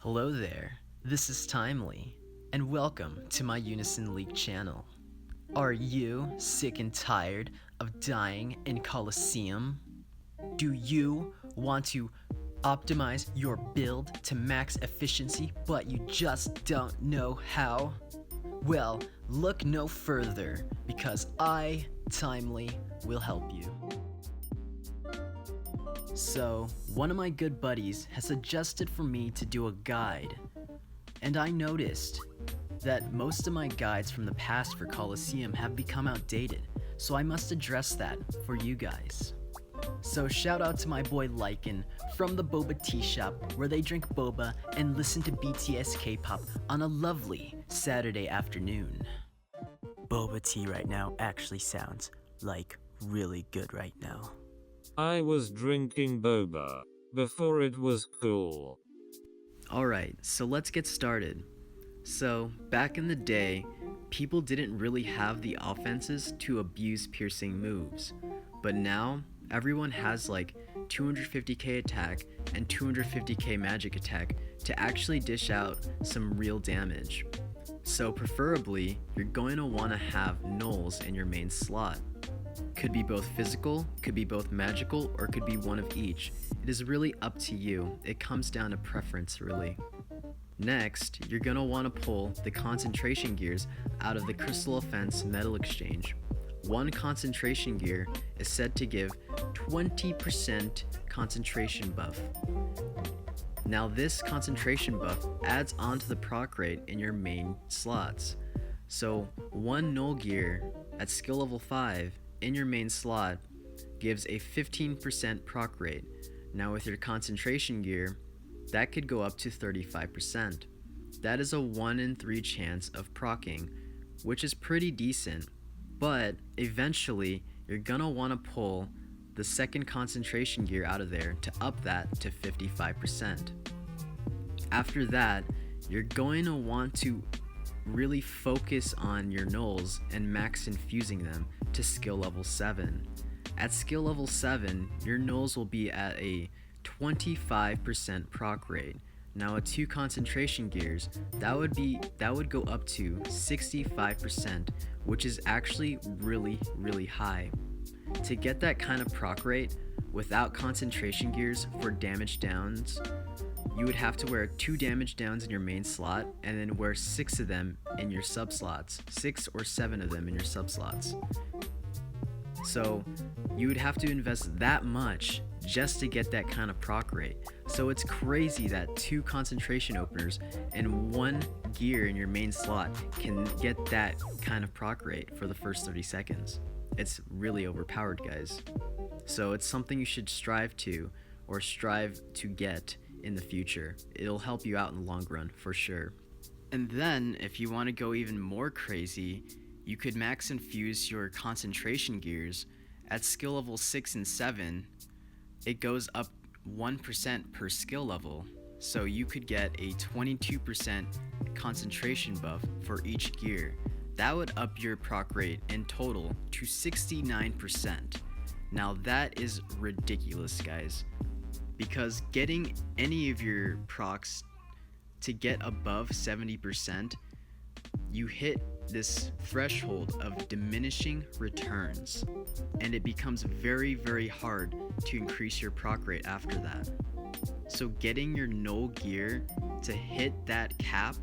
Hello there, this is Timely, and welcome to my Unison League channel. Are you sick and tired of dying in Colosseum? Do you want to optimize your build to max efficiency, but you just don't know how? Well, look no further, because I, Timely, will help you. So, one of my good buddies has suggested for me to do a guide, and I noticed that most of my guides from the past for Colosseum have become outdated, so I must address that for you guys. So shout out to my boy Lycan from the Boba Tea Shop, where they drink boba and listen to BTS K-pop on a lovely Saturday afternoon. Boba tea right now actually sounds like really good right now. I was drinking boba before it was cool. Alright, so let's get started. So, back in the day, people didn't really have the offenses to abuse piercing moves. But now, everyone has like 250k attack and 250k magic attack to actually dish out some real damage. So preferably, you're going to want to have nulls in your main slot. Could be both physical, could be both magical, or could be one of each. It is really up to you. It comes down to preference, really. Next, you're going to want to pull the concentration gears out of the Crystal Offense Metal Exchange. One concentration gear is said to give 20% concentration buff. Now this concentration buff adds on to the proc rate in your main slots. So one null gear at skill level 5 in your main slot gives a 15% proc rate. Now with your concentration gear, that could go up to 35%. That is a 1 in 3 chance of proccing, which is pretty decent, but eventually you're gonna want to pull the second concentration gear out of there to up that to 55%. After that, you're going to want to really focus on your nulls and max infusing them to skill level 7. At skill level 7, your nulls will be at a 25% proc rate. Now at 2 concentration gears, that would go up to 65%, which is actually really high. To get that kind of proc rate without concentration gears for damage downs, you would have to wear 2 damage downs in your main slot and then wear 6 of them in your sub slots, 6 or 7 of them in your sub slots. So you would have to invest that much just to get that kind of proc rate. So it's crazy that 2 concentration openers and 1 gear in your main slot can get that kind of proc rate for the first 30 seconds. It's really overpowered, guys. So it's something you should strive to get in the future. It'll help you out in the long run for sure. And then if you want to go even more crazy, you could max infuse your concentration gears at skill level 6 and 7. It goes up 1% per skill level, so you could get a 22% concentration buff for each gear. That would up your proc rate in total to 69%. Now that is ridiculous, guys, because getting any of your procs to get above 70%, you hit this threshold of diminishing returns, and it becomes very hard to increase your proc rate after that. So getting your null gear to hit that cap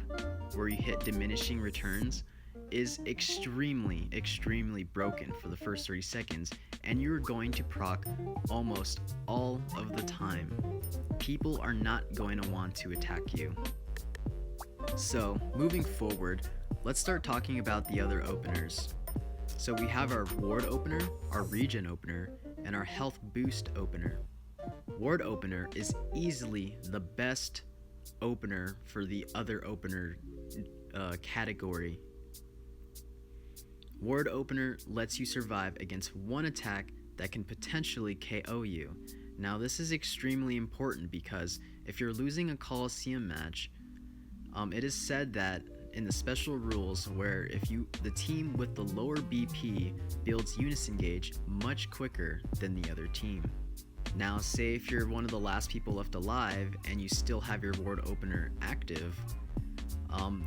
where you hit diminishing returns is extremely broken for the first 30 seconds, and you're going to proc almost all of the time. People are not going to want to attack you. So moving forward, let's start talking about the other openers. So we have our ward opener, our regen opener, and our health boost opener. Ward opener is easily the best opener for the other opener category. Ward opener lets you survive against one attack that can potentially KO you. Now this is extremely important because if you're losing a Colosseum match, it is said that in the special rules where if the team with the lower BP builds Unison gauge much quicker than the other team. Now, say if you're one of the last people left alive and you still have your ward opener active,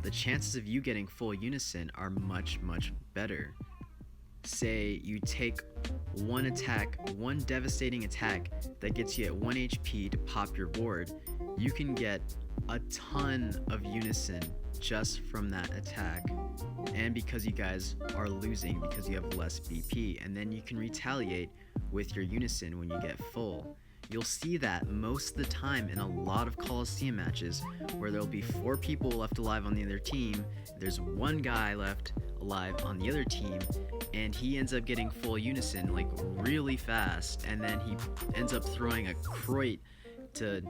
the chances of you getting full unison are much, much better. Say you take one attack, one devastating attack that gets you at 1 HP to pop your ward, you can get a ton of unison just from that attack. And because you guys are losing because you have less BP, and then you can retaliate with your unison when you get full. You'll see that most of the time in a lot of Colosseum matches where there'll be 4 people left alive on the other team, there's 1 guy left alive on the other team, and he ends up getting full unison like really fast, and then he ends up throwing a Croit to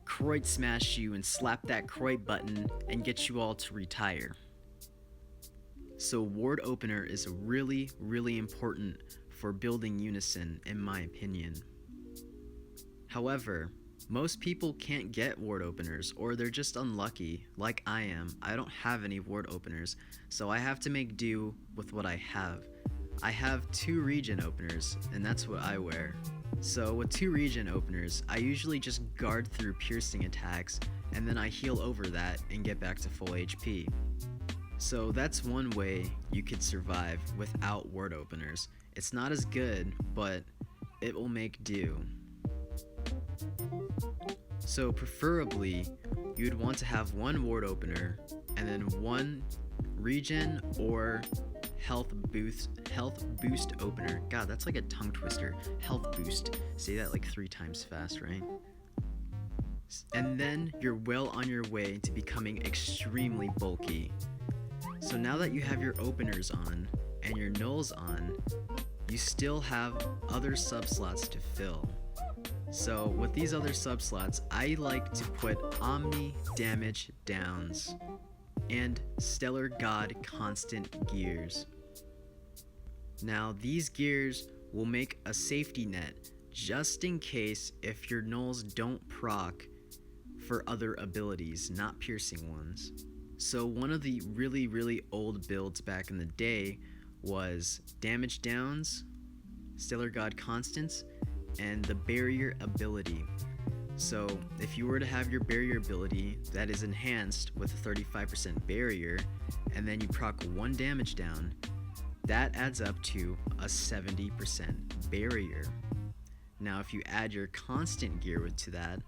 Croit smash you and slap that Croit button and get you all to retire. So ward opener is really, really important for building unison in my opinion. However, most people can't get ward openers, or they're just unlucky, like I am. I don't have any ward openers, so I have to make do with what I have. I have 2 regen openers, and that's what I wear. So with 2 regen openers, I usually just guard through piercing attacks, and then I heal over that and get back to full HP. So that's one way you could survive without ward openers. It's not as good, but it will make do. So preferably, you'd want to have 1 ward opener and then 1 regen or health boost opener. God, that's like a tongue twister. Health boost. Say that like 3 times fast, right? And then you're well on your way to becoming extremely bulky. So now that you have your openers on and your nulls on, you still have other subslots to fill. So with these other subslots, I like to put Omni Damage Downs and Stellar God Constant gears. Now these gears will make a safety net just in case if your nulls don't proc for other abilities, not piercing ones. So one of the really, really old builds back in the day was Damage Downs, Stellar God Constants, and the Barrier ability. So if you were to have your Barrier ability that is enhanced with a 35% barrier, and then you proc 1 damage down, that adds up to a 70% barrier. Now if you add your constant gear to that,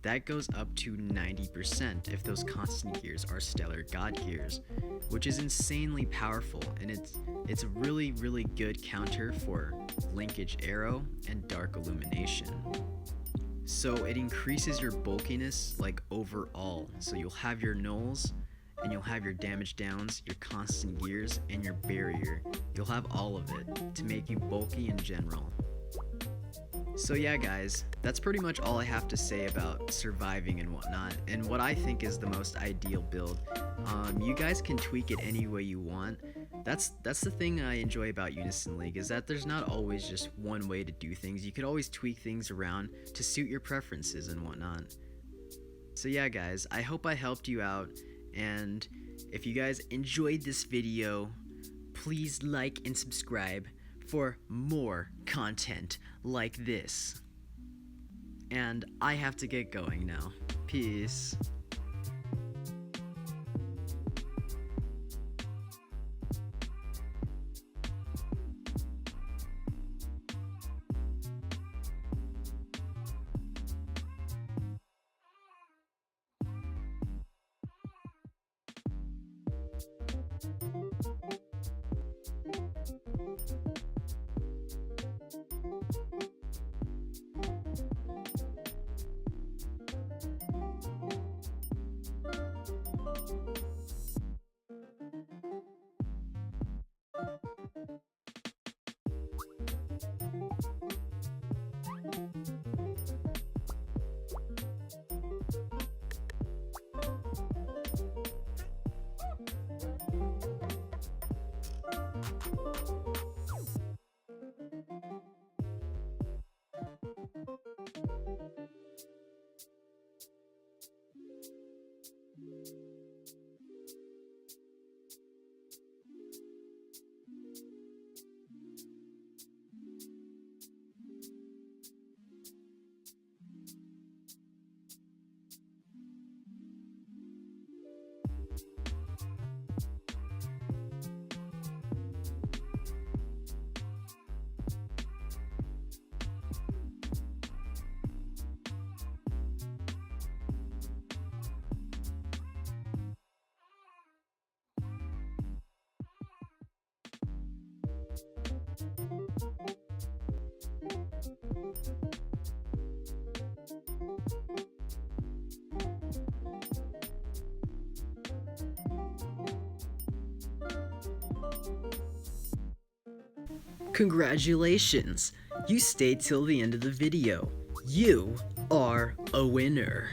that goes up to 90% if those constant gears are Stellar God gears, which is insanely powerful, and it's a really, really good counter for Linkage Arrow and Dark Illumination. So it increases your bulkiness like overall, so you'll have your nulls, and you'll have your damage downs, your constant gears, and your barrier. You'll have all of it to make you bulky in general. So yeah guys, that's pretty much all I have to say about surviving and whatnot, and what I think is the most ideal build. You guys can tweak it any way you want. That's the thing I enjoy about Unison League, is that there's not always just one way to do things. You could always tweak things around to suit your preferences and whatnot. So yeah guys, I hope I helped you out, and if you guys enjoyed this video, please like and subscribe for more content like this. And I have to get going now. Peace. Congratulations! You stayed till the end of the video. You are a winner.